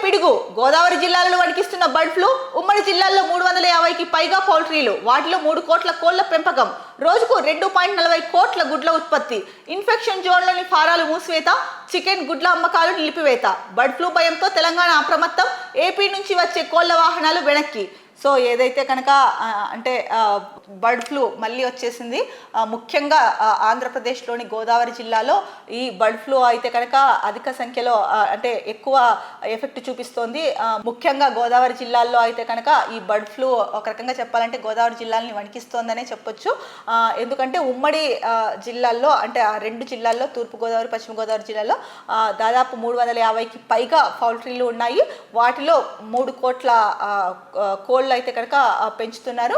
పిడుగు గోదావరి జిల్లాలను వణికిస్తున్న bird flu. ఉమ్మడి జిల్లాల్లో 350కి పైగా పౌల్ట్రీలు, వాటిలో 3 కోట్ల కోళ్ల పెంపకం, రోజుకు 2.40 కోట్ల గుడ్ల ఉత్పత్తి. ఇన్ఫెక్షన్ జోన్లోని ఫారాలు మూసివేత, చికెన్ గుడ్ల అమ్మకాలు నిలిపివేత. బర్డ్ ఫ్లూ భయంతో తెలంగాణ అప్రమత్తం, ఏపీ నుంచి వచ్చే కోళ్ల వాహనాలు వెనక్కి. సో ఏదైతే కనుక అంటే బర్డ్ ఫ్లూ మళ్ళీ వచ్చేసింది. ముఖ్యంగా ఆంధ్రప్రదేశ్లోని గోదావరి జిల్లాలో ఈ బర్డ్ ఫ్లూ అయితే కనుక అధిక సంఖ్యలో అంటే ఎక్కువ ఎఫెక్ట్ చూపిస్తోంది. ముఖ్యంగా గోదావరి జిల్లాల్లో అయితే కనుక ఈ బర్డ్ ఫ్లూ ఒక రకంగా చెప్పాలంటే గోదావరి జిల్లాలని వణికిస్తోందనే చెప్పొచ్చు. ఎందుకంటే ఉమ్మడి జిల్లాల్లో అంటే ఆ 2 జిల్లాల్లో తూర్పుగోదావరి పశ్చిమ గోదావరి జిల్లాలో దాదాపు 350కి పైగా పౌల్ట్రీలు ఉన్నాయి. వాటిలో 3 కోట్ల కోళ్ళు అయితే కనుక పెంచుతున్నారు.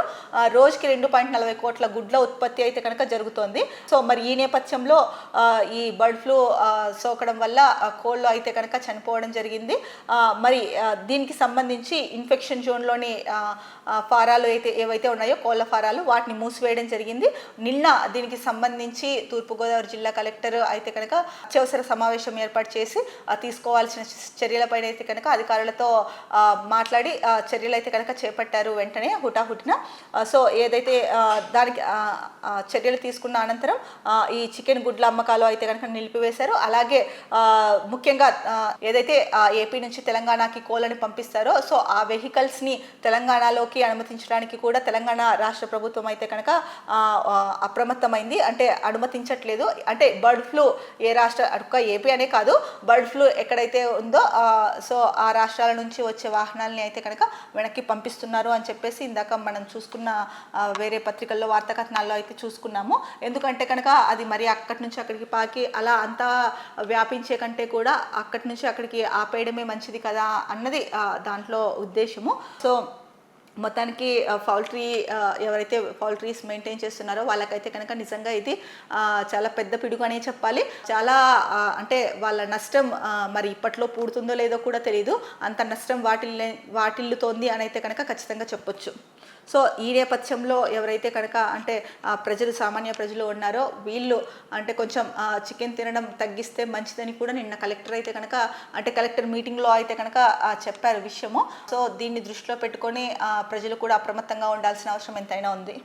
రోజుకి 2.40 కోట్ల గుడ్ల ఉత్పత్తి అయితే కనుక జరుగుతోంది. సో మరి ఈ నేపథ్యంలో ఈ బర్డ్ ఫ్లూ సోకడం వల్ల కోళ్ళు అయితే కనుక చనిపోవడం జరిగింది. మరి దీనికి సంబంధించి ఇన్ఫెక్షన్ జోన్లోని ఫారాలు ఏవైతే ఉన్నాయో కోళ్ళ ఫారాలు వాటిని మూసివేయడం జరిగింది. నిన్న దీనికి సంబంధించి తూర్పుగోదావరి జిల్లా కలెక్టర్ అయితే కనుక అత్యవసర సమావేశం ఏర్పాటు చేసి తీసుకోవాల్సిన చర్యలపైన అయితే కనుక అధికారులతో మాట్లాడి చర్యలు అయితే కనుక చేపట్టారు వెంటనే హుటాహుటిన. సో ఏదైతే దానికి చర్యలు తీసుకున్న అనంతరం ఈ చికెన్ గుడ్ల అమ్మకాలు అయితే కనుక నిలిపివేశారు. అలాగే ముఖ్యంగా ఏదైతే ఏపీ నుంచి తెలంగాణకి కోళ్ళని పంపిస్తారో సో ఆ వెహికల్స్ని తెలంగాణలోకి అనుమతించడానికి కూడా తెలంగాణ రాష్ట్ర ప్రభుత్వం అయితే కనుక అప్రమత్తమైంది. అంటే అనుమతించట్లేదు. అంటే బర్డ్ ఫ్లూ ఏ రాష్ట్ర ఏపీ అనే కాదు, బర్డ్ ఫ్లూ ఎక్కడైతే ఉందో సో ఆ రాష్ట్రాల నుంచి వచ్చే వాహనాలని అయితే కనుక వెనక్కి పంపిస్తున్నారు అని చెప్పేసి ఇందాక మనం చూసుకున్న వేరే పత్రికల్లో వార్తా కథనాల్లో అయితే చూసుకున్నాము. ఎందుకంటే కనుక అది మరి అక్కడి నుంచి అక్కడికి పాకి అలా అంతా వ్యాపించే కంటే కూడా అక్కడి నుంచి అక్కడికి ఆపేయడమే మంచిది కదా అన్నది దాంట్లో ఉద్దేశము. సో మొత్తానికి పౌల్ట్రీ ఎవరైతే పౌల్ట్రీస్ మెయింటైన్ చేస్తున్నారో వాళ్ళకైతే కనుక నిజంగా ఇది చాలా పెద్ద పిడుగు అనే చెప్పాలి. చాలా అంటే వాళ్ళ నష్టం మరి ఇప్పట్లో పూడుతుందో లేదో కూడా తెలియదు. అంత నష్టం వాటిల్లుతోంది అని అయితే కనుక ఖచ్చితంగా చెప్పొచ్చు. సో ఈ నేపథ్యంలో ఎవరైతే కనుక అంటే ప్రజలు సామాన్య ప్రజలు ఉన్నారో వీళ్ళు అంటే కొంచెం చికెన్ తినడం తగ్గిస్తే మంచిదని కూడా నిన్న కలెక్టర్ అయితే కనుక అంటే కలెక్టర్ మీటింగ్లో అయితే కనుక చెప్పారు విషయము. సో దీన్ని దృష్టిలో పెట్టుకొని ప్రజలు కూడా అప్రమత్తంగా ఉండాల్సిన అవసరం ఎంతైనా ఉంది.